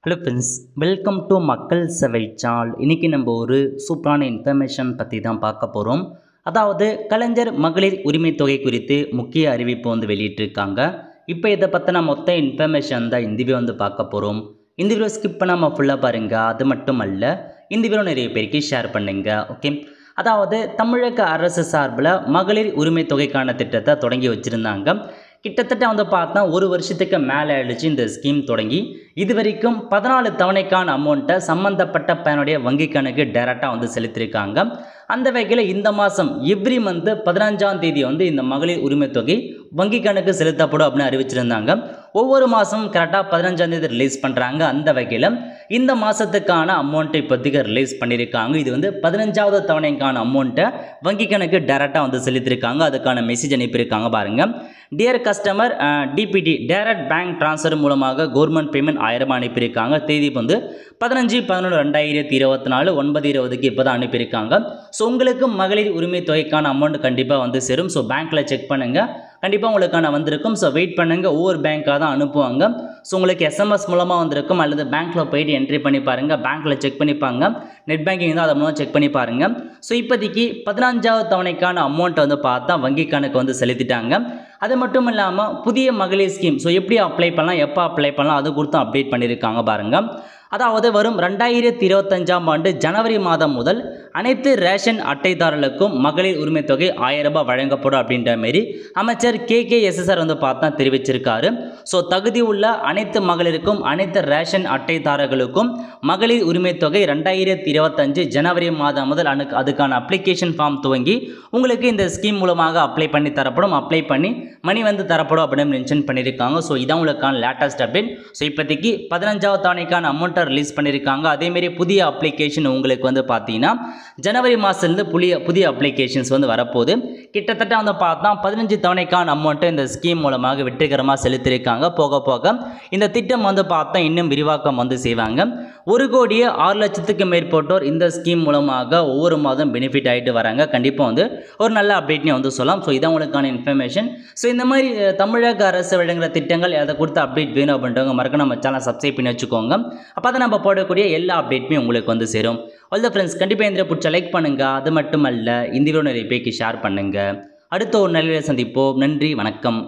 Hello friends, welcome to மக்கள் சேவை channel. இன்றைக்கி நம்ம ஒரு சூப்பரான இன்ஃபர்மேஷன் பற்றி தான் பார்க்க போகிறோம். அதாவது கலைஞர் மகளிர் உரிமை தொகை குறித்து முக்கிய அறிவிப்பு வெளியிட்டிருக்காங்க. இப்போ இதை பற்றின மொத்த இன்ஃபர்மேஷன் தான் இந்த வீடியோ பார்க்க போகிறோம். இந்த வீடியோ ஸ்கிப் பண்ணாமல் ஃபுல்லாக பாருங்கள். அது மட்டும் அல்ல, இந்த வீடியோ நிறைய பேருக்கு ஷேர் பண்ணுங்கள். ஓகே, அதாவது தமிழக அரசு சார்பில் மகளிர் உரிமை தொகைக்கான திட்டத்தை தொடங்கி வச்சுருந்தாங்க. கிட்டத்தட்ட பார்த்தா ஒரு வருஷத்துக்கு மேலே ஆயிடுச்சு இந்த ஸ்கீம் தொடங்கி. இது வரைக்கும் 14 தவணைக்கான அமௌண்ட்டை சம்மந்தப்பட்ட பயனுடைய வங்கி கணக்கு டைரெக்டாக செலுத்தியிருக்காங்க. அந்த வகையில் இந்த மாதம் எவ்ரி மந்த் 15ஆம் தேதி இந்த மகளிர் உரிமை தொகை வங்கி கணக்கு செலுத்தப்படும் அப்படின்னு அறிவிச்சிருந்தாங்க. ஒவ்வொரு மாதமும் கரெக்டாக 15ஆம் தேதி ரிலீஸ் பண்ணுறாங்க. அந்த வகையில் இந்த மாதத்துக்கான அமௌண்ட்டை இப்போதைக்கு ரிலீஸ் பண்ணியிருக்காங்க. இது 15ஆவது தவணைக்கான அமௌண்ட்டை வங்கி கணக்கு டைரெக்டாக செலுத்தியிருக்காங்க. அதுக்கான மெசேஜ் அனுப்பியிருக்காங்க பாருங்கள். Dear customer, DBT direct bank transfer மூலமாக கவர்மெண்ட் பேமெண்ட் 1000 அனுப்பியிருக்காங்க. தேதி 15/11/2024 9:20 இப்போ தான் அனுப்பியிருக்காங்க. ஸோ உங்களுக்கு மகளிர் உரிமை தொகைக்கான அமௌண்ட் கண்டிப்பாக சேரும். ஸோ பேங்க்கில் செக் பண்ணுங்கள், கண்டிப்பாக உங்களுக்கான வந்திருக்கும். ஸோ வெயிட் பண்ணுங்கள், ஒவ்வொரு பேங்க்காக தான் அனுப்புவாங்க. ஸோ உங்களுக்கு எஸ்எம்எஸ் மூலமாக வந்திருக்கும், அல்லது பேங்க்கில் போயிட்டு என்ட்ரி பண்ணி பாருங்கள். பேங்க்கில் செக் பண்ணிப்பாங்க, நெட் பேங்கிங் தான் அதை மூலம் செக் பண்ணி பாருங்கள். ஸோ இப்போதைக்கு 15ஆவது தவணைக்கான அமௌண்ட்டை பார்த்தா வங்கி கணக்கு செலுத்திட்டாங்க. அது மட்டும் இல்லாமல் புதிய மகளிர் ஸ்கீம் ஸோ எப்படி அப்ளை பண்ணலாம், எப்போ அப்ளை பண்ணலாம், அது கொடுத்து அப்டேட் பண்ணியிருக்காங்க பாருங்கள். அதாவது வரும் 2025ஆம் ஆண்டு ஜனவரி மாதம் முதல் அனைத்து ரேஷன் அட்டைதாரர்களுக்கும் மகளிர் உரிமை தொகை 1000 ரூபாய் வழங்கப்படும் அப்படின்ற மாரி அமைச்சர் KKSSR பார்த்தா தெரிவிச்சிருக்காரு. ஸோ தகுதி உள்ள அனைத்து மகளிருக்கும், அனைத்து ரேஷன் அட்டைதாரர்களுக்கும் மகளிர் உரிமை தொகை 2025 ஜனவரி மாதம் முதல் அதுக்கான அப்ளிகேஷன் ஃபார்ம் துவங்கி உங்களுக்கு இந்த ஸ்கீம் மூலமாக அப்ளை பண்ணி தரப்படும். அப்ளை பண்ணி மணி தரப்படும் அப்படின்னு மென்ஷன் பண்ணியிருக்காங்க. ஸோ இதான் உங்களுக்கான லேட்டஸ்ட் அப்டேட். ஸோ இப்போதைக்கு 15ஆவது தவணைக்கான அமௌண்ட்டை ரிலீஸ் பண்ணியிருக்காங்க. அதேமாரி புதிய அப்ளிகேஷன் உங்களுக்கு பார்த்தீங்கன்னா ஜனவரி மாதத்துலேருந்து புதிய அப்ளிகேஷன்ஸ் வரப்போகுது. கிட்டத்தட்ட பார்த்தா 15 தவணைக்கான அமௌண்ட்டை இந்த ஸ்கீம் மூலமாக வெற்றிகரமாக செலுத்தியிருக்காங்க. போக போக இந்த திட்டம் பார்த்தா இன்னும் விரிவாக்கம் செய்வாங்க. 1,06,00,000க்கு மேற்பட்டோர் இந்த ஸ்கீம் மூலமாக ஒவ்வொரு மாதம் பெனிஃபிட் ஆகிட்டு வராங்க. கண்டிப்பாக ஒரு நல்ல அப்டேட்னே சொல்லலாம். ஸோ இதான் உங்களுக்கான இன்ஃபர்மேஷன். ஸோ இந்த மாதிரி தமிழக அரசு வழங்குகிற திட்டங்கள் அதை கொடுத்து அப்டேட் வேணும் அப்படின்றவங்க மறக்க நம்ம சேனல் சப்ஸ்கிரைப் பண்ணி வச்சுக்கோங்க. அப்போ தான் நம்ம போடக்கூடிய எல்லா அப்டேட்டுமே உங்களுக்கு சேரும். ஆல் த ஃப்ரெண்ட்ஸ், கண்டிப்பாக இந்த பிடிச்ச லைக் பண்ணுங்கள். அது மட்டும் அல்ல, இந்த வீடியோ நிறைய பேருக்கு ஷேர் பண்ணுங்கள். அடுத்த ஒரு நல்ல சந்திப்போம். நன்றி, வணக்கம்.